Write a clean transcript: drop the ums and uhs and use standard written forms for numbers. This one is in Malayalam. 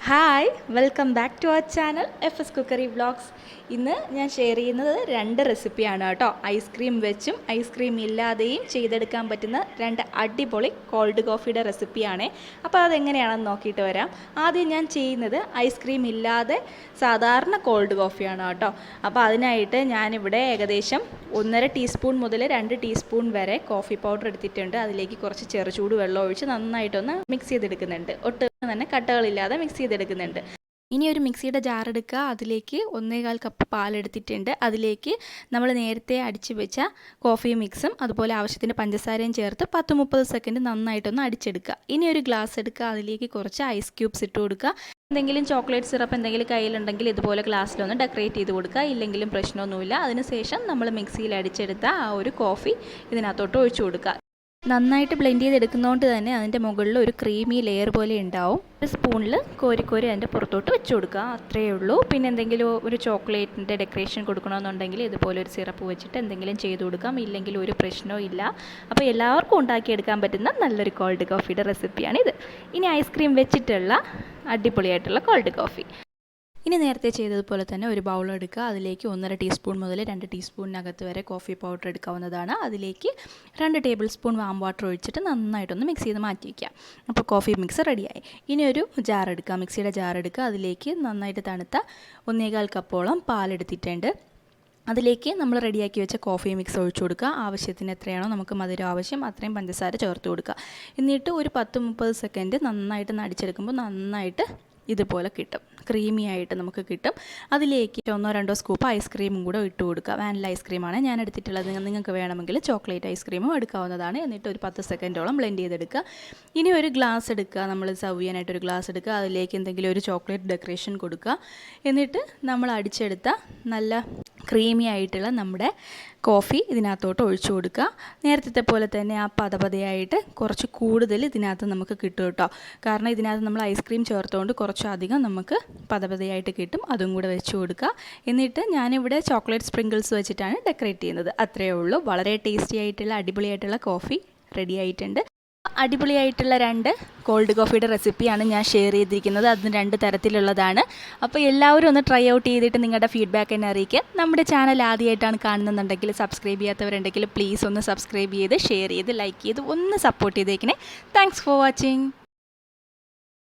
Hi, welcome back to our channel fscookeryvlogs. ഇന്ന് ഞാൻ ഷെയർ ചെയ്യുന്നത് 2 റെസിപ്പിയാണ് കേട്ടോ. ഐസ്ക്രീം വെച്ചും ഐസ്ക്രീം ഇല്ലാതെയും ചെയ്തെടുക്കാൻ പറ്റുന്ന 2 അടിപൊളി കോൾഡ് കോഫിയുടെ റെസിപ്പിയാണ്. അപ്പോൾ അതെങ്ങനെയാണെന്ന് നോക്കിയിട്ട് വരാം. ആദ്യം ഞാൻ ചെയ്യുന്നത് ഐസ്ക്രീം ഇല്ലാതെ സാധാരണ കോൾഡ് കോഫിയാണ് കേട്ടോ. അപ്പോൾ അതിനായിട്ട് ഞാനിവിടെ ഏകദേശം 1.5 ടീസ്പൂൺ മുതൽ 2 ടീസ്പൂൺ വരെ കോഫി പൗഡർ എടുത്തിട്ടുണ്ട്. അതിലേക്ക് കുറച്ച് ചെറുചൂട് വെള്ളം ഒഴിച്ച് നന്നായിട്ടൊന്ന് മിക്സ് ചെയ്തെടുക്കുന്നുണ്ട്. ഒട്ടും തന്നെ കട്ടകളില്ലാതെ മിക്സ് ചെയ്തെടുക്കുന്നുണ്ട്. ഇനി ഒരു മിക്സിയുടെ ജാർ എടുക്കുക. അതിലേക്ക് 1.25 കപ്പ് പാലെടുത്തിട്ടുണ്ട്. അതിലേക്ക് നമ്മൾ നേരത്തെ അടിച്ചു വെച്ച കോഫി മിക്സും അതുപോലെ ആവശ്യത്തിന് പഞ്ചസാരയും ചേർത്ത് 10-30 സെക്കൻഡ് നന്നായിട്ടൊന്ന് അടിച്ചെടുക്കുക. ഇനി ഒരു ഗ്ലാസ് എടുക്കുക. അതിലേക്ക് കുറച്ച് ഐസ് ക്യൂബ്സ് ഇട്ട് കൊടുക്കുക. എന്തെങ്കിലും ചോക്ലേറ്റ് സിറപ്പ് എന്തെങ്കിലും കയ്യിലുണ്ടെങ്കിൽ ഇതുപോലെ ഗ്ലാസ്സിലൊന്ന് ഡെക്കറേറ്റ് ചെയ്ത് കൊടുക്കുക. ഇല്ലെങ്കിലും പ്രശ്നമൊന്നുമില്ല. അതിനുശേഷം നമ്മൾ മിക്സിയിൽ അടിച്ചെടുത്ത ആ ഒരു കോഫി ഇതിനകത്തോട്ട് ഒഴിച്ചു കൊടുക്കുക. നന്നായിട്ട് ബ്ലെൻഡ് ചെയ്തെടുക്കുന്നതുകൊണ്ട് തന്നെ അതിൻ്റെ മുകളിൽ ഒരു ക്രീമി ലെയർ പോലെ ഉണ്ടാവും. ഒരു സ്പൂണിൽ കോരി അതിൻ്റെ പുറത്തോട്ട് വെച്ച് കൊടുക്കുക. അത്രയേ ഉള്ളൂ. പിന്നെ എന്തെങ്കിലും ഒരു ചോക്ലേറ്റിൻ്റെ ഡെക്കറേഷൻ കൊടുക്കണമെന്നുണ്ടെങ്കിൽ ഇതുപോലെ ഒരു സിറപ്പ് വെച്ചിട്ട് എന്തെങ്കിലും ചെയ്ത് കൊടുക്കാം. ഇല്ലെങ്കിൽ ഒരു പ്രശ്നവും ഇല്ല. അപ്പോൾ എല്ലാവർക്കും ഉണ്ടാക്കിയെടുക്കാൻ പറ്റുന്ന നല്ലൊരു കോൾഡ് കോഫിയുടെ റെസിപ്പിയാണിത്. ഇനി ഐസ്ക്രീം വെച്ചിട്ടുള്ള അടിപൊളിയായിട്ടുള്ള കോൾഡ് കോഫി. ഇനി നേരത്തെ ചെയ്തതുപോലെ തന്നെ ഒരു ബൗൾ എടുക്കുക. അതിലേക്ക് 1.5 ടീസ്പൂൺ മുതൽ 2 ടീസ്പൂണിനകത്ത് വരെ കോഫി പൗഡർ എടുക്കാവുന്നതാണ്. അതിലേക്ക് 2 ടേബിൾ സ്പൂൺ വാം വാട്ടർ ഒഴിച്ചിട്ട് നന്നായിട്ടൊന്ന് മിക്സ് ചെയ്ത് മാറ്റി വയ്ക്കുക. അപ്പോൾ കോഫി മിക്സ് റെഡിയായി. ഇനി ഒരു ജാർ എടുക്കുക. മിക്സിയുടെ ജാർ എടുക്കുക. അതിലേക്ക് നന്നായിട്ട് തണുത്ത 1.25 കപ്പോളം പാലെടുത്തിട്ടുണ്ട്. അതിലേക്ക് നമ്മൾ റെഡിയാക്കി വെച്ച കോഫി മിക്സ് ഒഴിച്ചു കൊടുക്കുക. ആവശ്യത്തിന് എത്രയാണോ നമുക്ക് മധുരം ആവശ്യം അത്രയും പഞ്ചസാര ചേർത്ത് കൊടുക്കുക. എന്നിട്ട് ഒരു 10-30 സെക്കൻഡ് നന്നായിട്ട് അടിച്ചെടുക്കുമ്പോൾ നന്നായിട്ട് ഇതുപോലെ കിട്ടും. ക്രീമി ആയിട്ട് നമുക്ക് കിട്ടും. അതിലേക്ക് 1-2 സ്കൂപ്പ് ഐസ്ക്രീമും കൂടെ ഇട്ട് കൊടുക്കുക. വാനില ഐസ്ക്രീമാണ് ഞാൻ എടുത്തിട്ടുള്ളത്. നിങ്ങൾക്ക് വേണമെങ്കിൽ ചോക്ലേറ്റ് ഐസ്ക്രീമും എടുക്കാവുന്നതാണ്. എന്നിട്ട് ഒരു 10 സെക്കൻഡോളം ബ്ലെൻഡ് ചെയ്തെടുക്കുക. ഇനി ഒരു ഗ്ലാസ് എടുക്കുക. നമ്മൾ സർവ് ചെയ്യാനായിട്ടൊരു ഗ്ലാസ് എടുക്കുക. അതിലേക്ക് എന്തെങ്കിലും ഒരു ചോക്ലേറ്റ് ഡെക്കറേഷൻ കൊടുക്കുക. എന്നിട്ട് നമ്മൾ അടിച്ചെടുത്ത നല്ല ക്രീമി ആയിട്ടുള്ള നമ്മുടെ കോഫി ഇതിനകത്തോട്ട് ഒഴിച്ചു കൊടുക്കുക. നേരത്തെ പോലെ തന്നെ ആ പതപതയായിട്ട് കുറച്ച് കൂടുതൽ ഇതിനകത്ത് നമുക്ക് കിട്ടും കേട്ടോ. കാരണം ഇതിനകത്ത് നമ്മൾ ഐസ്ക്രീം ചേർത്തുകൊണ്ട് കുറച്ചധികം നമുക്ക് പതപതയായിട്ട് കിട്ടും. അതും കൂടെ വെച്ച് കൊടുക്കുക. എന്നിട്ട് ഞാനിവിടെ ചോക്ലേറ്റ് സ്പ്രിങ്കിൾസ് വെച്ചിട്ടാണ് ഡെക്കറേറ്റ് ചെയ്യുന്നത്. അത്രയേ ഉള്ളൂ. വളരെ ടേസ്റ്റി ആയിട്ടുള്ള അടിപൊളിയായിട്ടുള്ള കോഫി റെഡി ആയിട്ടുണ്ട്. അടിപൊളിയായിട്ടുള്ള 2 കോൾഡ് കോഫിയുടെ റെസിപ്പിയാണ് ഞാൻ ഷെയർ ചെയ്തിരിക്കുന്നത്. അതിന് 2 തരത്തിലുള്ളതാണ്. അപ്പോൾ എല്ലാവരും ഒന്ന് ട്രൈ ഔട്ട് ചെയ്തിട്ട് നിങ്ങളുടെ ഫീഡ്ബാക്ക് എന്നെ അറിയിക്കുക. നമ്മുടെ ചാനൽ ആദ്യമായിട്ടാണ് കാണുന്നുണ്ടെങ്കിൽ സബ്സ്ക്രൈബ് ചെയ്യാത്തവരുണ്ടെങ്കിൽ പ്ലീസ് ഒന്ന് സബ്സ്ക്രൈബ് ചെയ്ത് ഷെയർ ചെയ്ത് ലൈക്ക് ചെയ്ത് ഒന്ന് സപ്പോർട്ട് ചെയ്തേക്കണേ. Thanks for watching.